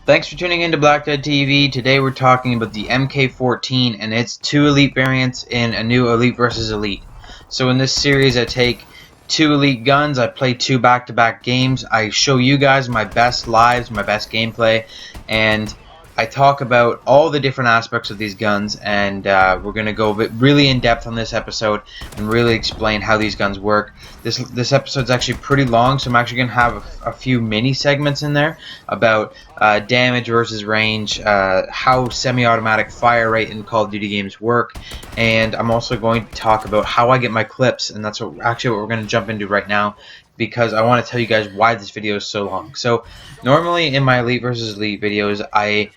Thanks for tuning in to BlackTideTV. Today we're talking about the MK14 and its 2 Elite variants in a new Elite versus Elite. So in this series I take 2 Elite guns, I play 2 back-to-back games, I show you guys my best lives, my best gameplay, and I talk about all the different aspects of these guns, and we're going to go really in depth on this episode and really explain how these guns work. This episode's actually pretty long, so I'm actually going to have a few mini segments in there about damage versus range, how semi-automatic fire rate in Call of Duty games work, and I'm also going to talk about how I get my clips, and that's what we're going to jump into right now, because I want to tell you guys why this video is so long. So normally in my Elite versus Elite videos, I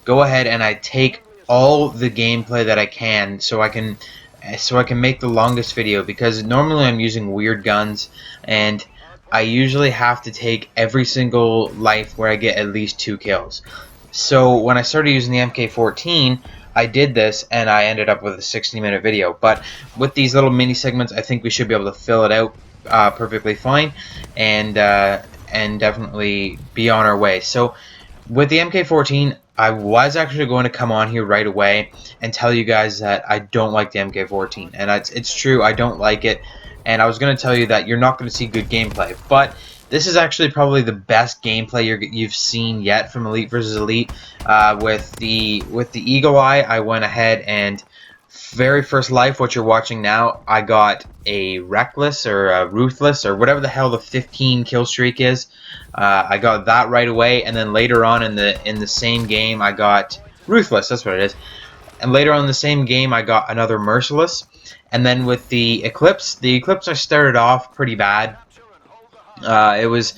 go ahead and I take all the gameplay that I can so I can make the longest video, because normally I'm using weird guns and I usually have to take every single life where I get at least 2 kills. So when I started using the MK14, I did this and I ended up with a 60-minute video, but with these little mini segments I think we should be able to fill it out perfectly fine and definitely be on our way. So with the MK14, I was actually going to come on here right away and tell you guys that I don't like the MK14, and it's true, I don't like it, and I was going to tell you that you're not going to see good gameplay, but this is actually probably the best gameplay you've seen yet from Elite versus Elite. With the Eagle Eye, I went ahead and very first life, what you're watching now, I got a Reckless or a Ruthless or whatever the hell the 15 kill streak is. I got that right away, and then later on in the same game I got Ruthless. That's what it is. And later on in the same game I got another Merciless. And then with the Eclipse I started off pretty bad. I was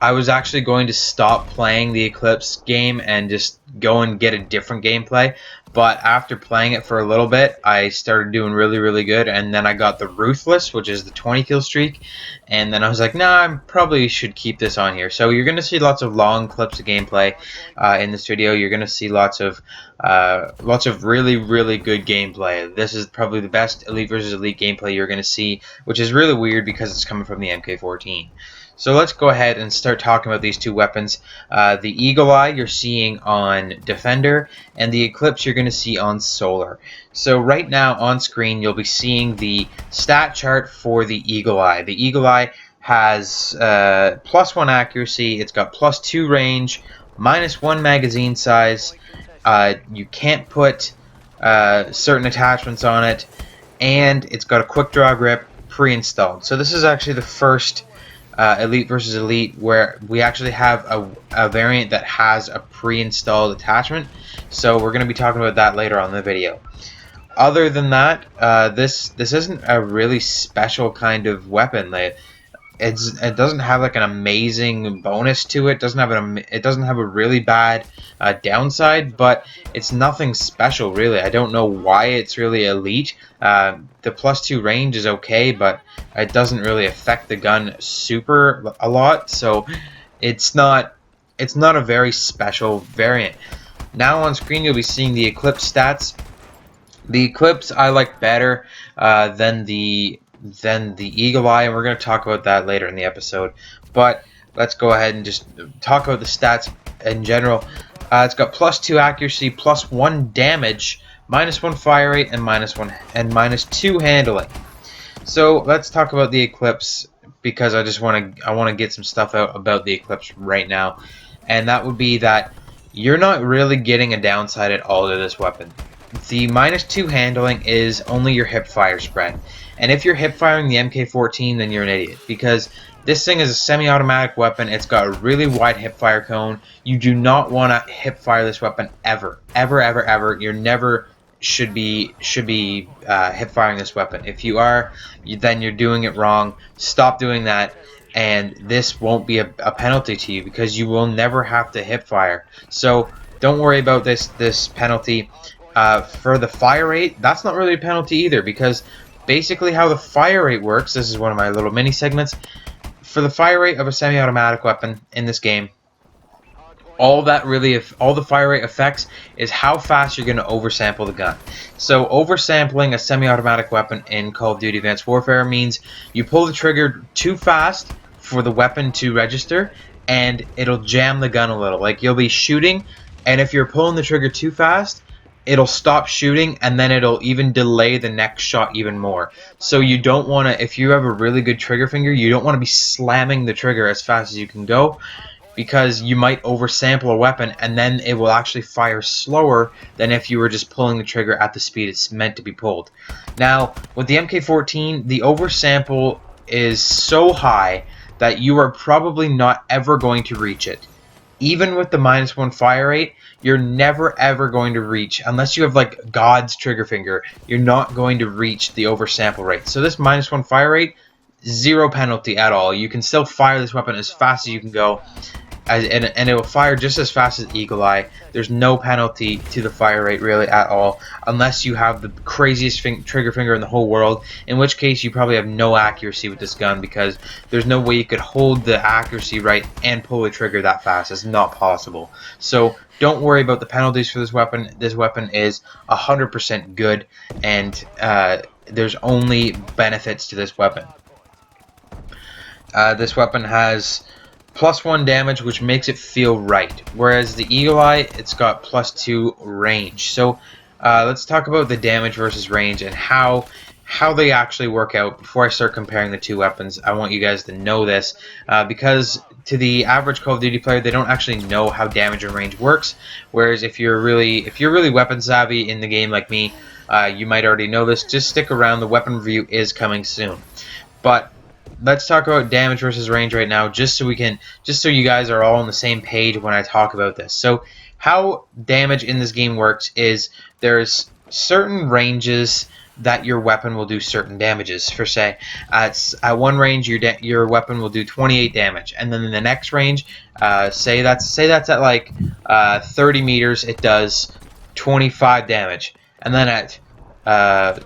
actually going to stop playing the Eclipse game and just go and get a different gameplay, but after playing it for a little bit I started doing really good, and then I got the Ruthless, which is the 20 kill streak, and then I was like, nah, I probably should keep this on here. So you're gonna see lots of long clips of gameplay in this video. You're gonna see lots of really good gameplay. This is probably the best Elite versus Elite gameplay you're gonna see, which is really weird because it's coming from the MK14. So let's go ahead and start talking about these 2 weapons. The Eagle Eye you're seeing on Defender, and the Eclipse you're going to see on Solar. So right now on screen you'll be seeing the stat chart for the Eagle Eye. The Eagle Eye has +1 accuracy, it's got +2 range, -1 magazine size, you can't put certain attachments on it, and it's got a quick draw grip pre-installed. So this is actually the first Elite versus Elite where we actually have a variant that has a pre-installed attachment, so we're going to be talking about that later on in the video. Other than that, this isn't a really special kind of weapon. It doesn't have like an amazing bonus to it. It doesn't have a really bad downside, but it's nothing special really. I don't know why it's really elite. The +2 range is okay, but it doesn't really affect the gun a lot, so it's not a very special variant. Now on screen you'll be seeing the Eclipse stats. The Eclipse I like better than the Eagle Eye, and we're going to talk about that later in the episode. But let's go ahead and just talk about the stats in general. It's got +2 accuracy, +1 damage, -1 fire rate, and -2 handling. So let's talk about the Eclipse, because I want to get some stuff out about the Eclipse right now, and that would be that you're not really getting a downside at all to this weapon. The -2 handling is only your hip fire spread, and if you're hip firing the MK14, then you're an idiot, because this thing is a semi-automatic weapon. It's got a really wide hip fire cone. You do not want to hip fire this weapon ever. You never should be hip firing this weapon. If you are, then you're doing it wrong. Stop doing that, and this won't be a penalty to you, because you will never have to hip fire. So don't worry about this penalty. For the fire rate, that's not really a penalty either, because basically how the fire rate works, this is one of my little mini segments. For the fire rate of a semi-automatic weapon in this game, all the fire rate affects is how fast you're going to oversample the gun. So oversampling a semi-automatic weapon in Call of Duty Advanced Warfare means you pull the trigger too fast for the weapon to register, and it'll jam the gun a little. Like, you'll be shooting, and if you're pulling the trigger too fast, it'll stop shooting, and then it'll even delay the next shot even more. So you don't want to, if you have a really good trigger finger, you don't want to be slamming the trigger as fast as you can go, because you might oversample a weapon, and then it will actually fire slower than if you were just pulling the trigger at the speed it's meant to be pulled. Now, with the MK14, the oversample is so high that you are probably not ever going to reach it. Even with the -1 fire rate, you're never ever going to reach, unless you have like God's trigger finger, you're not going to reach the oversample rate. So this -1 fire rate, zero penalty at all. You can still fire this weapon as fast as you can go, and it will fire just as fast as Eagle Eye. There's no penalty to the fire rate really at all, unless you have the craziest trigger finger in the whole world, in which case you probably have no accuracy with this gun, because there's no way you could hold the accuracy right and pull the trigger that fast. It's not possible. So don't worry about the penalties for this weapon. This weapon is 100% good, and there's only benefits to this weapon. This weapon has +1 damage, which makes it feel right, whereas the Eagle Eye, it's got +2 range. So let's talk about the damage versus range and how they actually work out. Before I start comparing the two weapons, I want you guys to know this, because to the average Call of Duty player, they don't actually know how damage and range works. Whereas if you're really weapon savvy in the game like me, you might already know this. Just stick around; the weapon review is coming soon. But let's talk about damage versus range right now, just so you guys are all on the same page when I talk about this. So how damage in this game works is there's certain ranges that your weapon will do certain damages. For say, at one range your weapon will do 28 damage, and then in the next range, say that's at like 30 meters, it does 25 damage, and then at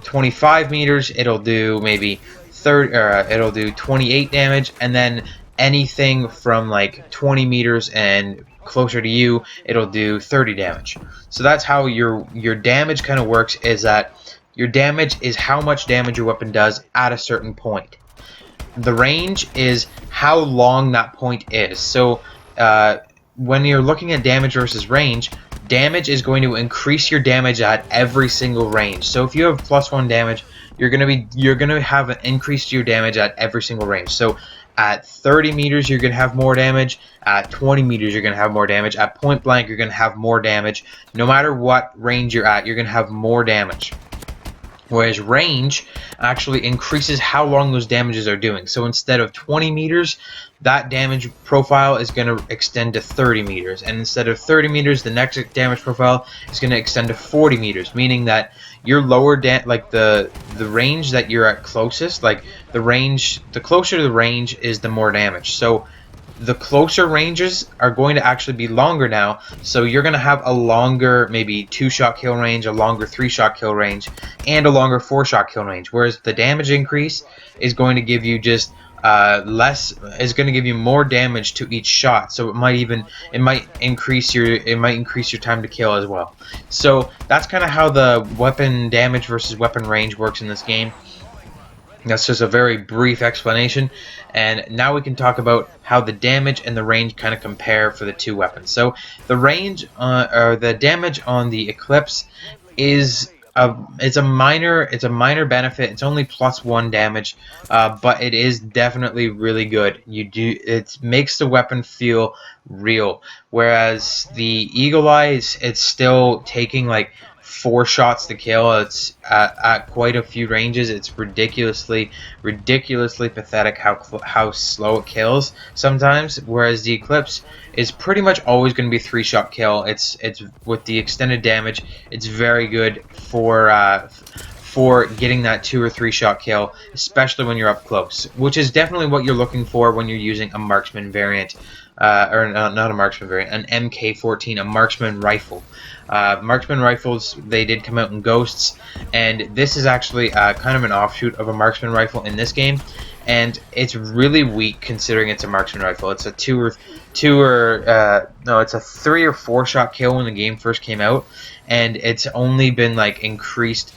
25 meters it'll do maybe it'll do 28 damage, and then anything from like 20 meters and closer to you, it'll do 30 damage. So that's how your damage kind of works, is that your damage is how much damage your weapon does at a certain point. The range is how long that point is. So when you're looking at damage versus range, damage is going to increase your damage at every single range. So if you have +1 damage, you're gonna have an increase to your damage at every single range. So at 30 meters, you're gonna have more damage. At 20 meters, you're gonna have more damage. At point blank, you're gonna have more damage. No matter what range you're at, you're gonna have more damage. Whereas range actually increases how long those damages are doing. So instead of 20 meters, that damage profile is going to extend to 30 meters. And instead of 30 meters, the next damage profile is going to extend to 40 meters. Meaning that your lower like the range that you're at closest, like the closer to the range is the more damage. So the closer ranges are going to actually be longer now, so you're going to have a longer maybe 2-shot kill range, a longer 3-shot kill range, and a longer 4-shot kill range, whereas the damage increase is going to give you just is going to give you more damage to each shot. So it might increase your time to kill as well. So that's kind of how the weapon damage versus weapon range works in this game. That's just a very brief explanation, and now we can talk about how the damage and the range kind of compare for the two weapons. So the range or the damage on the Eclipse is it's a minor benefit. It's only +1 damage, but it is definitely really good. It makes the weapon feel real, whereas the Eagle Eye, it's still taking like 4 shots to kill. It's at quite a few ranges. It's ridiculously pathetic how slow it kills sometimes. Whereas the Eclipse is pretty much always going to be 3-shot kill. It's with the extended damage. It's very good for getting that 2 or 3-shot kill, especially when you're up close, which is definitely what you're looking for when you're using a marksman variant. Or not a marksman variant, an MK14, a marksman rifle. Marksman rifles, they did come out in Ghosts, and this is actually kind of an offshoot of a marksman rifle in this game, and it's really weak considering it's a marksman rifle. It's a 3 or 4 shot kill when the game first came out, and it's only been like increased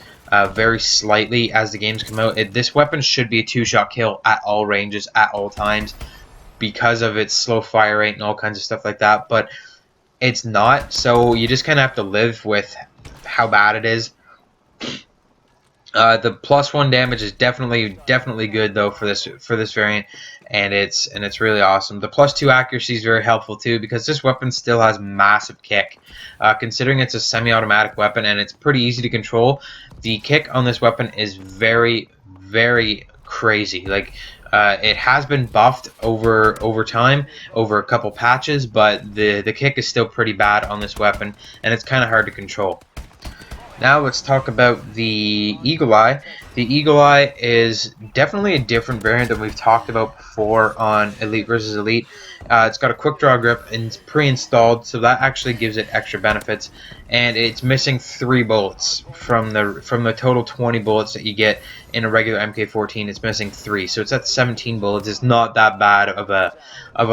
very slightly as the games come out. This weapon should be a 2-shot kill at all ranges, at all times. because of its slow fire rate and all kinds of stuff like that, but it's not. So you just kind of have to live with how bad it is. The +1 damage is definitely good though for this variant, and it's really awesome. The +2 accuracy is very helpful too, because this weapon still has massive kick. Considering it's a semi-automatic weapon and it's pretty easy to control, the kick on this weapon is very crazy. Like, it has been buffed over time, over a couple patches, but the kick is still pretty bad on this weapon, and it's kind of hard to control. Now let's talk about the Eagle Eye. The Eagle Eye is definitely a different variant than we've talked about before on Elite versus Elite. It's got a quick draw grip and it's pre-installed, so that actually gives it extra benefits. And it's missing 3 bullets from the total 20 bullets that you get in a regular MK14. It's missing 3, so it's at 17 bullets. It's not that bad of a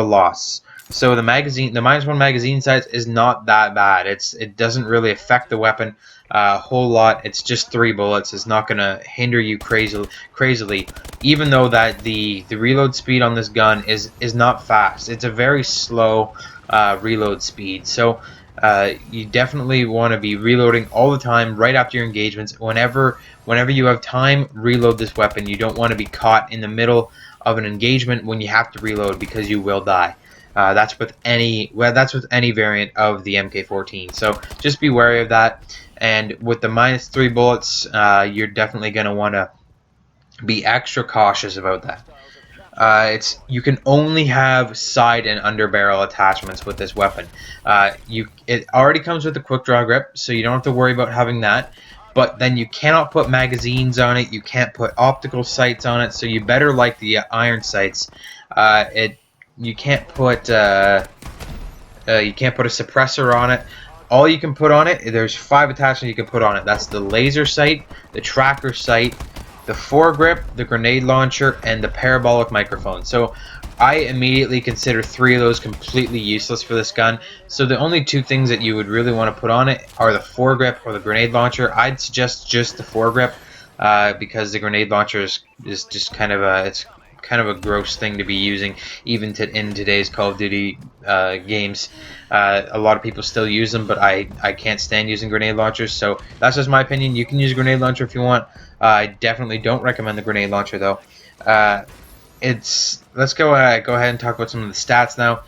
loss. So the -1 magazine size is not that bad. It doesn't really affect the weapon a whole lot. It's just 3 bullets. It's not going to hinder you crazily, even though that the reload speed on this gun is not fast. It's a very slow reload speed. So you definitely want to be reloading all the time right after your engagements. Whenever you have time, reload this weapon. You don't want to be caught in the middle of an engagement when you have to reload, because you will die. That's with any variant of the MK14. So just be wary of that. And with the -3 bullets, you're definitely going to want to be extra cautious about that. You can only have side and under barrel attachments with this weapon. It already comes with a quick draw grip, so you don't have to worry about having that. But then you cannot put magazines on it. You can't put optical sights on it. So you better like the iron sights. You can't put a suppressor on it. All you can put on it, there's 5 attachments you can put on it. That's the laser sight, the tracker sight, the foregrip, the grenade launcher, and the parabolic microphone. So I immediately consider 3 of those completely useless for this gun. So the only 2 things that you would really want to put on it are the foregrip or the grenade launcher. I'd suggest just the foregrip, because the grenade launcher is just kind of a gross thing to be using, even in today's Call of Duty games. A lot of people still use them, but I can't stand using grenade launchers, so that's just my opinion. You can use a grenade launcher if you want. I definitely don't recommend the grenade launcher though. Let's go ahead and talk about some of the stats now.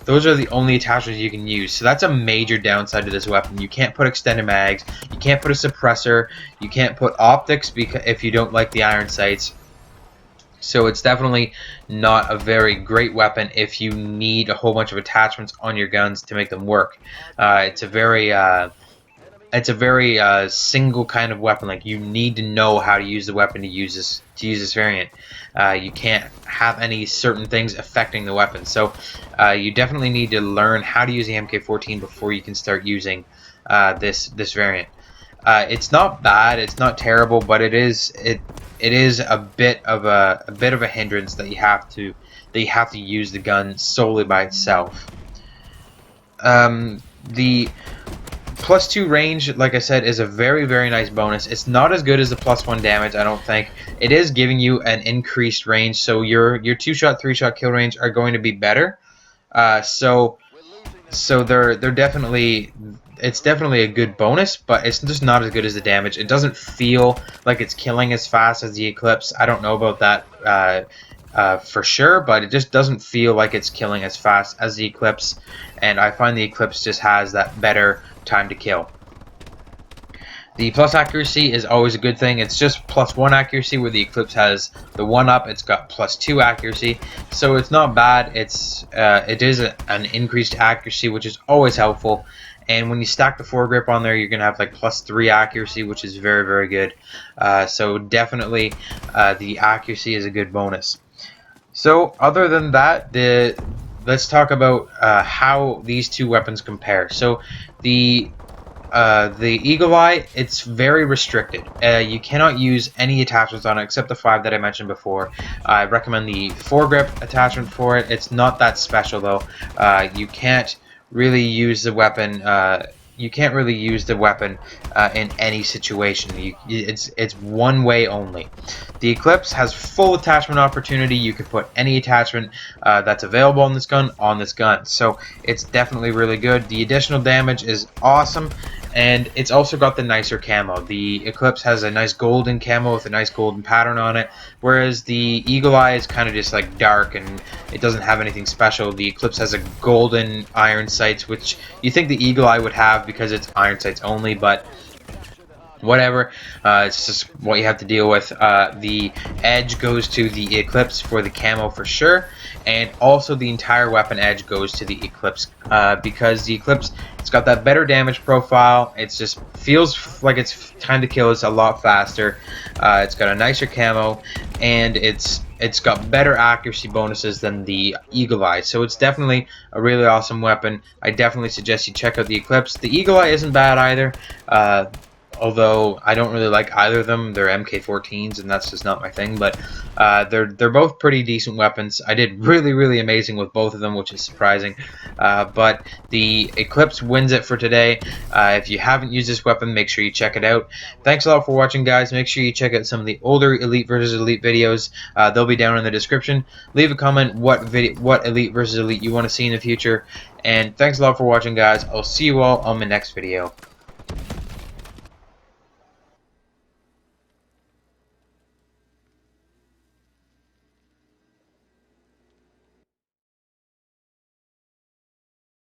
Those are the only attachments you can use, so that's a major downside to this weapon. You can't put extended mags, you can't put a suppressor, you can't put optics if you don't like the iron sights. So it's definitely not a very great weapon if you need a whole bunch of attachments on your guns to make them work. It's a very single kind of weapon. Like, you need to know how to use the weapon to use this variant. You can't have any certain things affecting the weapon. So you definitely need to learn how to use the MK14 before you can start using this variant. It's not bad, it's not terrible, but it is a bit of a hindrance that you have to use the gun solely by itself. The +2 range, like I said, is a very nice bonus. It's not as good as the +1 damage, I don't think. It is giving you an increased range, so your 2-shot, 3-shot kill range are going to be better. So they're definitely. It's definitely a good bonus, but it's just not as good as the damage. It doesn't feel like it's killing as fast as the Eclipse. I don't know about that for sure, but it just doesn't feel like it's killing as fast as the Eclipse, and I find the Eclipse just has that better time to kill. The plus accuracy is always a good thing. It's just +1 accuracy, where the Eclipse has the 1-up. It's got +2 accuracy, so it's not bad. It is an increased accuracy, which is always helpful. And when you stack the foregrip on there, you're going to have like +3 accuracy, which is very good. So definitely the accuracy is a good bonus. So other than that, let's talk about how these 2 weapons compare. So the Eagle Eye, it's very restricted. You cannot use any attachments on it except the 5 that I mentioned before. I recommend the foregrip attachment for it. It's not that special though. You can't really use the weapon. you can't really use the weapon in any situation. It's one way only. The Eclipse has full attachment opportunity. You can put any attachment that's available on this gun. So it's definitely really good. The additional damage is awesome. And it's also got the nicer camo. The Eclipse has a nice golden camo with a nice golden pattern on it, whereas the Eagle Eye is kind of just like dark and it doesn't have anything special. The Eclipse has a golden iron sights, which you think the Eagle Eye would have because it's iron sights only, but whatever, it's just what you have to deal with. The edge goes to the Eclipse for the camo for sure, and also the entire weapon edge goes to the Eclipse because the Eclipse, it's got that better damage profile. It just feels like its time to kill is a lot faster. It's got a nicer camo, and it's got better accuracy bonuses than the Eagle Eye, so it's definitely a really awesome weapon. I definitely suggest you check out the Eclipse. The Eagle Eye isn't bad either. Although I don't really like either of them. They're MK14s, and that's just not my thing. But they're both pretty decent weapons. I did really amazing with both of them, which is surprising. But the Eclipse wins it for today. If you haven't used this weapon, make sure you check it out. Thanks a lot for watching, guys. Make sure you check out some of the older Elite versus Elite videos. They'll be down in the description. Leave a comment what Elite versus Elite you want to see in the future. And thanks a lot for watching, guys. I'll see you all on my next video.